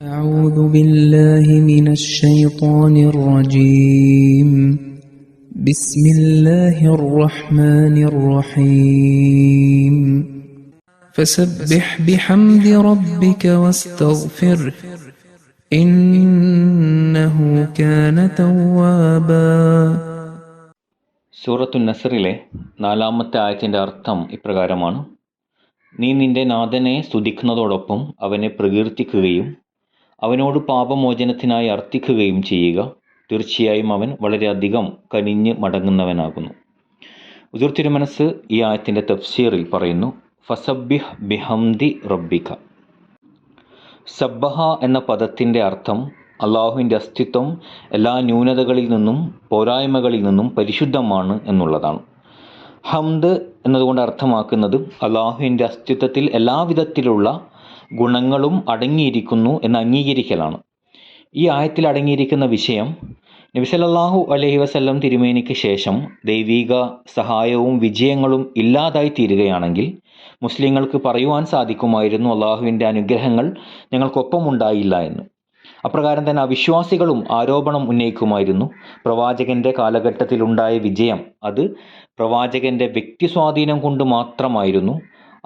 أعوذ بالله من الشيطان الرجيم بسم الله الرحمن الرحيم فسبح بحمد ربك واستغفره إنه كان توابا. സൂറത്തു നസ്റിലെ 4-ാമത്തെ ആയത്തിൻ്റെ അർത്ഥം ഇപ്രകാരമാണ്: നീ നിന്റെ നാഥനെ സ്തുതിക്കുന്നതോടൊപ്പം അവനെ പ്രകീർത്തിക്കുകയും അവനോട് പാപമോചനത്തിനായി അർത്ഥിക്കുകയും ചെയ്യുക. തീർച്ചയായും അവൻ വളരെയധികം കനിഞ്ഞ് മടങ്ങുന്നവനാകുന്നു. ഹുദൂർ തിരുമനസ് ഈ ആയത്തിൻ്റെ തഫ്സീറിൽ പറയുന്നു, ഫസബ്ബിഹ് ബിഹംദി റബ്ബിക. സബ്ബഹ എന്ന പദത്തിൻ്റെ അർത്ഥം അള്ളാഹുവിൻ്റെ അസ്തിത്വം എല്ലാ ന്യൂനതകളിൽ നിന്നും പോരായ്മകളിൽ നിന്നും പരിശുദ്ധമാണ് എന്നുള്ളതാണ്. ഹംദ് എന്നതുകൊണ്ട് അർത്ഥമാക്കുന്നത് അള്ളാഹുവിൻ്റെ അസ്തിത്വത്തിൽ എല്ലാവിധത്തിലുള്ള ഗുണങ്ങളും അടങ്ങിയിരിക്കുന്നു എന്ന് അംഗീകരിക്കലാണ്. ഈ ആയത്തിൽ അടങ്ങിയിരിക്കുന്ന വിഷയം, നബി സല്ലല്ലാഹു അലൈഹി വസല്ലം തിരുമേനിക്ക് ശേഷം ദൈവിക സഹായവും വിജയങ്ങളും ഇല്ലാതായി തീരുകയാണെങ്കിൽ മുസ്ലിങ്ങൾക്ക് പറയുവാൻ സാധിക്കുമായിരുന്നു, അള്ളാഹുവിൻ്റെ അനുഗ്രഹങ്ങൾ ഞങ്ങൾക്കൊപ്പമുണ്ടായില്ല എന്ന്. അപ്രകാരം തന്നെ അവിശ്വാസികളും ആരോപണം ഉന്നയിക്കുമായിരുന്നു, പ്രവാചകൻ്റെ കാലഘട്ടത്തിലുണ്ടായ വിജയം അത് പ്രവാചകൻ്റെ വ്യക്തി സ്വാധീനം കൊണ്ട് മാത്രമായിരുന്നു,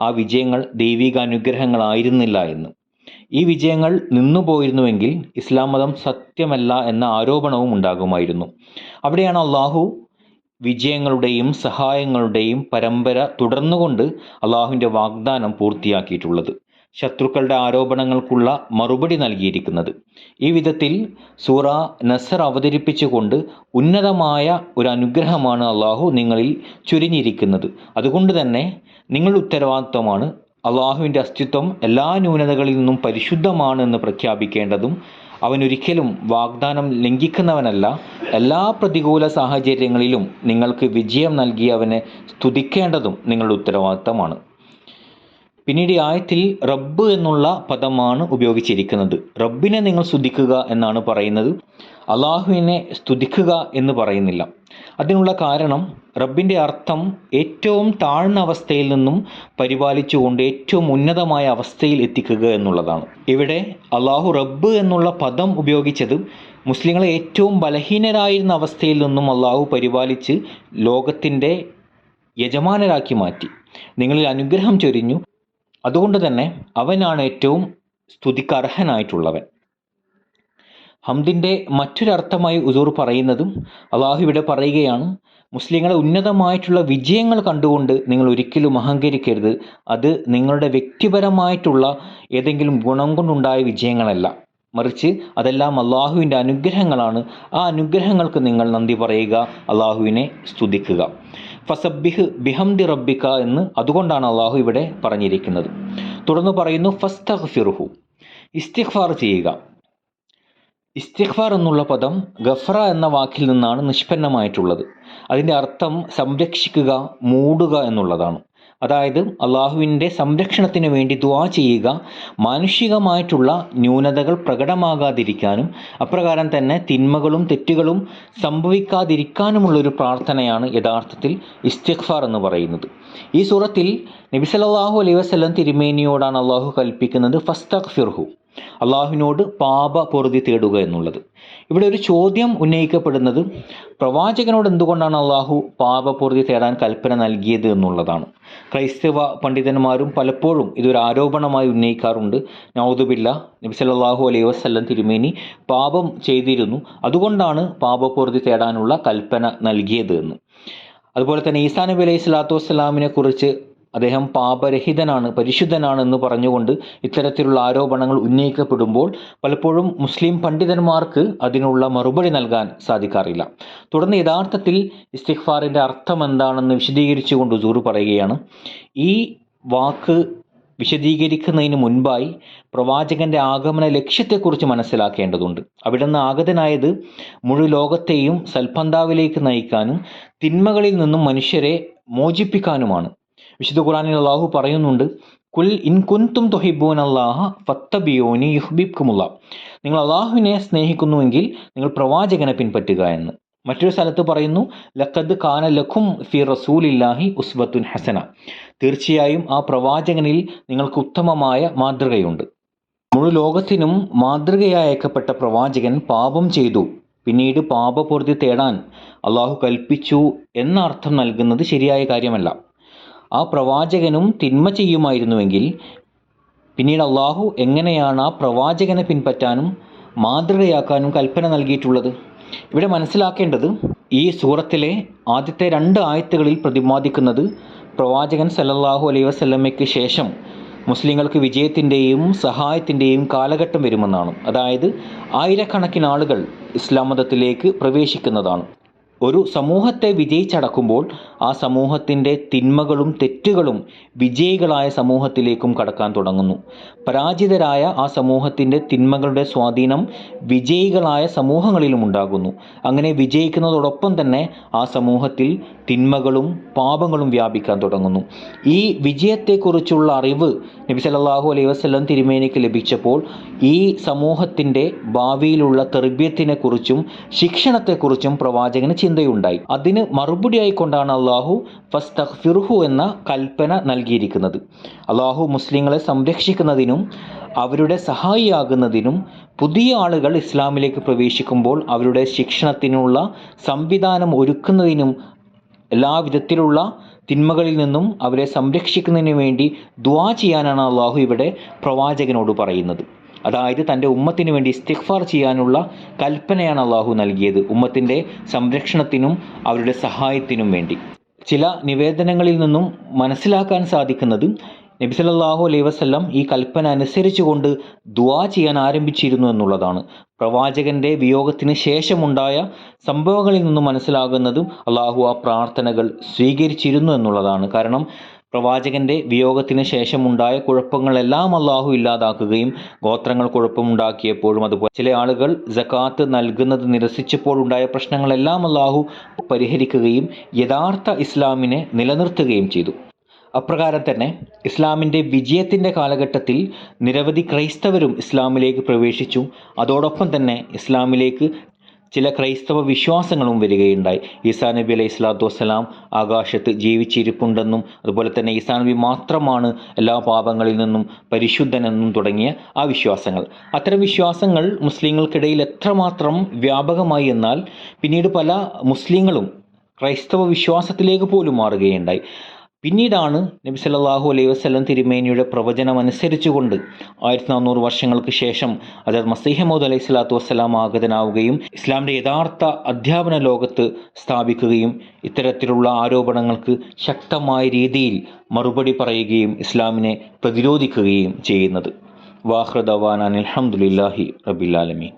ആ വിജയങ്ങൾ ദൈവിക അനുഗ്രഹങ്ങളായിരുന്നില്ല എന്ന്. ഈ വിജയങ്ങൾ നിന്നുപോയിരുന്നുവെങ്കിൽ ഇസ്ലാം മതം സത്യമല്ല എന്ന ആരോപണവും ഉണ്ടാകുമായിരുന്നു. അവിടെയാണ് അള്ളാഹു വിജയങ്ങളുടെയും സഹായങ്ങളുടെയും പരമ്പര തുടർന്നുകൊണ്ട് അള്ളാഹുവിൻ്റെ വാഗ്ദാനം പൂർത്തിയാക്കിയിട്ടുള്ളത്, ശത്രുക്കളുടെ ആരോപണങ്ങൾക്കുള്ള മറുപടി നൽകിയിരിക്കുന്നത്. ഈ വിധത്തിൽ സൂറ നസ്ർ അവതരിപ്പിച്ചുകൊണ്ട് ഉന്നതമായ ഒരു അനുഗ്രഹമാണ് അള്ളാഹു നിങ്ങളിൽ ചുരിഞ്ഞിരിക്കുന്നത്. അതുകൊണ്ട് തന്നെ നിങ്ങളുടെ ഉത്തരവാദിത്വമാണ് അള്ളാഹുവിൻ്റെ അസ്തിത്വം എല്ലാ ന്യൂനതകളിൽ നിന്നും പരിശുദ്ധമാണ് എന്ന് പ്രഖ്യാപിക്കേണ്ടതും അവനൊരിക്കലും വാഗ്ദാനം ലംഘിക്കുന്നവനല്ല, എല്ലാ പ്രതികൂല സാഹചര്യങ്ങളിലും നിങ്ങൾക്ക് വിജയം നൽകി അവനെ സ്തുതിക്കേണ്ടതും നിങ്ങളുടെ ഉത്തരവാദിത്തമാണ്. പിന്നീട് ഈ ആയത്തിൽ റബ്ബ് എന്നുള്ള പദമാണ് ഉപയോഗിച്ചിരിക്കുന്നത്. റബ്ബിനെ നിങ്ങൾ സ്തുതിക്കുക എന്നാണ് പറയുന്നത്, അള്ളാഹുവിനെ സ്തുതിക്കുക എന്ന് പറയുന്നില്ല. അതിനുള്ള കാരണം റബ്ബിൻ്റെ അർത്ഥം ഏറ്റവും താഴ്ന്ന അവസ്ഥയിൽ നിന്നും പരിപാലിച്ചുകൊണ്ട് ഏറ്റവും ഉന്നതമായ അവസ്ഥയിൽ എത്തിക്കുക എന്നുള്ളതാണ്. ഇവിടെ അള്ളാഹു റബ്ബ് എന്നുള്ള പദം ഉപയോഗിച്ചത് മുസ്ലിങ്ങളെ ഏറ്റവും ബലഹീനരായിരുന്ന അവസ്ഥയിൽ നിന്നും അള്ളാഹു പരിപാലിച്ച് ലോകത്തിൻ്റെ യജമാനരാക്കി മാറ്റി, നിങ്ങളിൽ അനുഗ്രഹം ചൊരിഞ്ഞു. അതുകൊണ്ട് തന്നെ അവനാണ് ഏറ്റവും സ്തുതിക്കർഹനായിട്ടുള്ളവൻ. ഹംദിൻ്റെ മറ്റൊരർത്ഥമായി ഹുദൂർ പറയുന്നതും അള്ളാഹു ഇവിടെ പറയുകയാണ്, മുസ്ലിങ്ങളെ ഉന്നതമായിട്ടുള്ള വിജയങ്ങൾ കണ്ടുകൊണ്ട് നിങ്ങൾ ഒരിക്കലും അഹങ്കരിക്കരുത്. അത് നിങ്ങളുടെ വ്യക്തിപരമായിട്ടുള്ള ഏതെങ്കിലും ഗുണം കൊണ്ടുണ്ടായ വിജയങ്ങളല്ല, മറിച്ച് അതെല്ലാം അള്ളാഹുവിൻ്റെ അനുഗ്രഹങ്ങളാണ്. ആ അനുഗ്രഹങ്ങൾക്ക് നിങ്ങൾ നന്ദി പറയുക, അള്ളാഹുവിനെ സ്തുതിക്കുക. ഫസബ്ബിഹ് ബിഹംദി റബ്ബിക എന്ന് അതുകൊണ്ടാണ് അള്ളാഹു ഇവിടെ പറഞ്ഞിരിക്കുന്നത്. തുടർന്ന് പറയുന്നു, ഫസ്തഗ്ഫിർഹു, ഇസ്തിഗ്ഫാർ ചെയ്യുക. ഇസ്തിഗ്ഫാർ എന്നുള്ള പദം ഗഫറ എന്ന വാക്കിൽ നിന്നാണ് നിഷ്പന്നമായിട്ടുള്ളത്. അതിൻ്റെ അർത്ഥം സംരക്ഷിക്കുക, മൂടുക എന്നുള്ളതാണ്. അതായത് അള്ളാഹുവിൻ്റെ സംരക്ഷണത്തിന് വേണ്ടി ദുആ ചെയ്യുക, മാനുഷികമായിട്ടുള്ള ന്യൂനതകൾ പ്രകടമാകാതിരിക്കാനും അപ്രകാരം തന്നെ തിന്മകളും തെറ്റുകളും സംഭവിക്കാതിരിക്കാനുമുള്ളൊരു പ്രാർത്ഥനയാണ് യഥാർത്ഥത്തിൽ ഇസ്തിഗ്ഫാർ എന്ന് പറയുന്നത്. ഈ സൂറത്തിൽ നബി സല്ലല്ലാഹു അലൈഹി വസല്ലം തിരുമേനിയോടാണ് അള്ളാഹു കൽപ്പിക്കുന്നത് ഫസ്തഗ്ഫിർഹു, അള്ളാഹുവിനോട് പാപ പൊറുതി തേടുക എന്നുള്ളത്. ഇവിടെ ഒരു ചോദ്യം ഉന്നയിക്കപ്പെടുന്നത്, പ്രവാചകനോട് എന്തുകൊണ്ടാണ് അള്ളാഹു പാപ പൊറുതി തേടാൻ കൽപ്പന നൽകിയത് എന്നുള്ളതാണ്. ക്രൈസ്തവ പണ്ഡിതന്മാരും പലപ്പോഴും ഇതൊരു ആരോപണമായി ഉന്നയിക്കാറുണ്ട്. നഊദു ബില്ലാഹ്, നബി സല്ലല്ലാഹു അലൈഹി വസല്ലം തിരുമേനി പാപം ചെയ്തിരുന്നു, അതുകൊണ്ടാണ് പാപ പൊറുതി തേടാനുള്ള കൽപ്പന നൽകിയത് എന്ന്. അതുപോലെ തന്നെ ഈസാ നബി അലൈഹി സ്വലാത്തു വസ്സലാമിനെ കുറിച്ച് അദ്ദേഹം പാപരഹിതനാണ്, പരിശുദ്ധനാണ് എന്ന് പറഞ്ഞുകൊണ്ട് ഇത്തരത്തിലുള്ള ആരോപണങ്ങൾ ഉന്നയിക്കപ്പെടുമ്പോൾ പലപ്പോഴും മുസ്ലിം പണ്ഡിതന്മാർക്ക് അതിനുള്ള മറുപടി നൽകാൻ സാധിക്കാറില്ല. തുടർന്ന് യഥാർത്ഥത്തിൽ ഇസ്തിഗ്ഫാറിൻ്റെ അർത്ഥം എന്താണെന്ന് വിശദീകരിച്ചുകൊണ്ട് ഹുദൂർ പറയുകയാണ്, ഈ വാക്ക് വിശദീകരിക്കുന്നതിന് മുൻപായി പ്രവാചകൻ്റെ ആഗമന ലക്ഷ്യത്തെക്കുറിച്ച് മനസ്സിലാക്കേണ്ടതുണ്ട്. അവിടെ നിന്ന് ആഗതനായത് മുഴു ലോകത്തെയും സൽപന്താവിലേക്ക് നയിക്കാനും തിന്മകളിൽ നിന്നും മനുഷ്യരെ മോചിപ്പിക്കാനുമാണ്. വിശുദ്ധ ഖുർആനിൽ അല്ലാഹു പറയുന്നുണ്ട്, കുൽ ഇൻ കുൻതും തുഹിബ്ബൂനല്ലാഹ ഫത്തബിഊനി യുഹ്ബിബ്കുമുല്ലാഹ്, നിങ്ങൾ അള്ളാഹുവിനെ സ്നേഹിക്കുന്നുവെങ്കിൽ നിങ്ങൾ പ്രവാചകനെ പിൻപറ്റുക എന്ന്. മറ്റൊരു സ്ഥലത്ത് പറയുന്നു, ലഖദ് കാന ലക്കും ഫി റസൂലില്ലാഹി ഉസ്വത്തുൻ ഹസന, തീർച്ചയായും ആ പ്രവാചകനിൽ നിങ്ങൾക്ക് ഉത്തമമായ മാതൃകയുണ്ട്. മുഴു ലോകത്തിനും മാതൃകയായി അയക്കപ്പെട്ട പ്രവാചകൻ പാപം ചെയ്തു, പിന്നീട് പാപപൂർത്തി തേടാൻ അള്ളാഹു കൽപ്പിച്ചു എന്ന അർത്ഥം നൽകുന്നത് ശരിയായ കാര്യമല്ല. ആ പ്രവാചകനും തിന്മ ചെയ്യുമായിരുന്നുവെങ്കിൽ പിന്നീട് അള്ളാഹു എങ്ങനെയാണ് ആ പ്രവാചകനെ പിൻപറ്റാനും മാതൃകയാക്കാനും കൽപ്പന നൽകിയിട്ടുള്ളത്? ഇവിടെ മനസ്സിലാക്കേണ്ടത്, ഈ സൂറത്തിലെ ആദ്യത്തെ 2 ആയത്തുകളിൽ പ്രതിപാദിക്കുന്നത് പ്രവാചകൻ സല്ലല്ലാഹു അലൈഹി വസല്ലമയ്ക്ക് ശേഷം മുസ്ലിങ്ങൾക്ക് വിജയത്തിൻ്റെയും സഹായത്തിൻ്റെയും കാലഘട്ടം വരുമെന്നാണ്. അതായത് ആയിരക്കണക്കിന് ആളുകൾ ഇസ്ലാം മതത്തിലേക്ക് പ്രവേശിക്കുന്നതാണ്. ഒരു സമൂഹത്തെ വിജയിച്ചടക്കുമ്പോൾ ആ സമൂഹത്തിൻ്റെ തിന്മകളും തെറ്റുകളും വിജയികളായ സമൂഹത്തിലേക്കും കടക്കാൻ തുടങ്ങുന്നു. പരാജിതരായ ആ സമൂഹത്തിൻ്റെ തിന്മകളുടെ സ്വാധീനം വിജയികളായ സമൂഹങ്ങളിലും ഉണ്ടാകുന്നു. അങ്ങനെ വിജയിക്കുന്നതോടൊപ്പം തന്നെ ആ സമൂഹത്തിൽ തിന്മകളും പാപങ്ങളും വ്യാപിക്കാൻ തുടങ്ങുന്നു. ഈ വിജയത്തെക്കുറിച്ചുള്ള അറിവ് നബി സല്ലല്ലാഹു അലൈഹി വസല്ലം തിരുമേനിക്ക് ലഭിച്ചപ്പോൾ ഈ സമൂഹത്തിൻ്റെ ഭാവിയിലുള്ള തർബിയത്തിനെക്കുറിച്ചും ശിക്ഷണത്തെക്കുറിച്ചും പ്രവാചകന് ചിന്തയുണ്ടായി. അതിന് മറുപടിയായിക്കൊണ്ടാണ് അള്ളാഹു ഫസ്തഗ്ഫിർഹു എന്ന കൽപ്പന നൽകിയിരിക്കുന്നത്. അള്ളാഹു മുസ്ലിങ്ങളെ സംരക്ഷിക്കുന്നതിനും അവരുടെ സഹായിയാകുന്നതിനും പുതിയ ആളുകൾ ഇസ്ലാമിലേക്ക് പ്രവേശിക്കുമ്പോൾ അവരുടെ ശിക്ഷണത്തിനുള്ള സംവിധാനം ഒരുക്കുന്നതിനും എല്ലാവിധത്തിലുള്ള തിന്മകളിൽ നിന്നും അവരെ സംരക്ഷിക്കുന്നതിന് വേണ്ടി ദുആ ചെയ്യാനാണ് അള്ളാഹു ഇവിടെ പ്രവാചകനോട് പറയുന്നത്. അതായത് തൻ്റെ ഉമ്മത്തിന് വേണ്ടി ഇസ്തിഗ്ഫാർ ചെയ്യാനുള്ള കൽപ്പനയാണ് അള്ളാഹു നൽകിയത്, ഉമ്മത്തിൻ്റെ സംരക്ഷണത്തിനും അവരുടെ സഹായത്തിനും വേണ്ടി. ചില നിവേദനങ്ങളിൽ നിന്നും മനസ്സിലാക്കാൻ സാധിക്കുന്നത് നബി സല്ലല്ലാഹു അലൈഹി വസല്ലം ഈ കൽപ്പന അനുസരിച്ചുകൊണ്ട് ദുആ ചെയ്യാൻ ആരംഭിച്ചിരുന്നു എന്നുള്ളതാണ്. പ്രവാചകൻ്റെ വിയോഗത്തിന് ശേഷമുണ്ടായ സംഭവങ്ങളിൽ നിന്നും മനസ്സിലാകുന്നതും അള്ളാഹു ആ പ്രാർത്ഥനകൾ സ്വീകരിച്ചിരുന്നു എന്നുള്ളതാണ്. കാരണം പ്രവാചകൻ്റെ വിയോഗത്തിന് ശേഷമുണ്ടായ കുഴപ്പങ്ങളെല്ലാം അള്ളാഹു ഇല്ലാതാക്കുകയും ഗോത്രങ്ങൾ കുഴപ്പമുണ്ടാക്കിയപ്പോഴും അതുപോലെ ചില ആളുകൾ സകാത്ത് നൽകുന്നത് നിരസിച്ചപ്പോഴുണ്ടായ പ്രശ്നങ്ങളെല്ലാം അള്ളാഹു പരിഹരിക്കുകയും യഥാർത്ഥ ഇസ്ലാമിനെ നിലനിർത്തുകയും ചെയ്തു. അപ്രകാരം തന്നെ ഇസ്ലാമിൻ്റെ വിജയത്തിൻ്റെ കാലഘട്ടത്തിൽ നിരവധി ക്രൈസ്തവരും ഇസ്ലാമിലേക്ക് പ്രവേശിച്ചു. അതോടൊപ്പം തന്നെ ഇസ്ലാമിലേക്ക് ചില ക്രൈസ്തവ വിശ്വാസങ്ങളും വരികയുണ്ടായി. ഈസാ നബി അലൈഹി സ്വലാത്തു വസ്സലാം ആകാശത്ത് ജീവിച്ചിരിപ്പുണ്ടെന്നും അതുപോലെ തന്നെ ഈസാ നബി മാത്രമാണ് എല്ലാ പാപങ്ങളിൽ നിന്നും പരിശുദ്ധനെന്നും തുടങ്ങിയ ആ വിശ്വാസങ്ങൾ. അത്തരം വിശ്വാസങ്ങൾ മുസ്ലിങ്ങൾക്കിടയിൽ എത്രമാത്രം വ്യാപകമായി എന്നാൽ പിന്നീട് പല മുസ്ലിങ്ങളും ക്രൈസ്തവ വിശ്വാസത്തിലേക്ക് പോലും മാറുകയുണ്ടായി. പിന്നീടാണ് നബി സല്ലല്ലാഹു അലൈഹി വസല്ലം തിരുമേനിയുടെ പ്രവചനം അനുസരിച്ചുകൊണ്ട് 1400 വർഷങ്ങൾക്ക് ശേഷം ഹദരത്ത് മസീഹ് മൗഊദ് അലൈഹി സ്വലാത്തു വസ്സലാം ആഗതനാവുകയും ഇസ്ലാമിൻ്റെ യഥാർത്ഥ അധ്യാപന ലോകത്ത് സ്ഥാപിക്കുകയും ഇത്തരത്തിലുള്ള ആരോപണങ്ങൾക്ക് ശക്തമായ രീതിയിൽ മറുപടി പറയുകയും ഇസ്ലാമിനെ പ്രതിരോധിക്കുകയും ചെയ്യുന്നത്. വാഖിറു ദഅ്വാനാ അൽഹംദുലില്ലാഹി റബ്ബിൽ ആലമീൻ.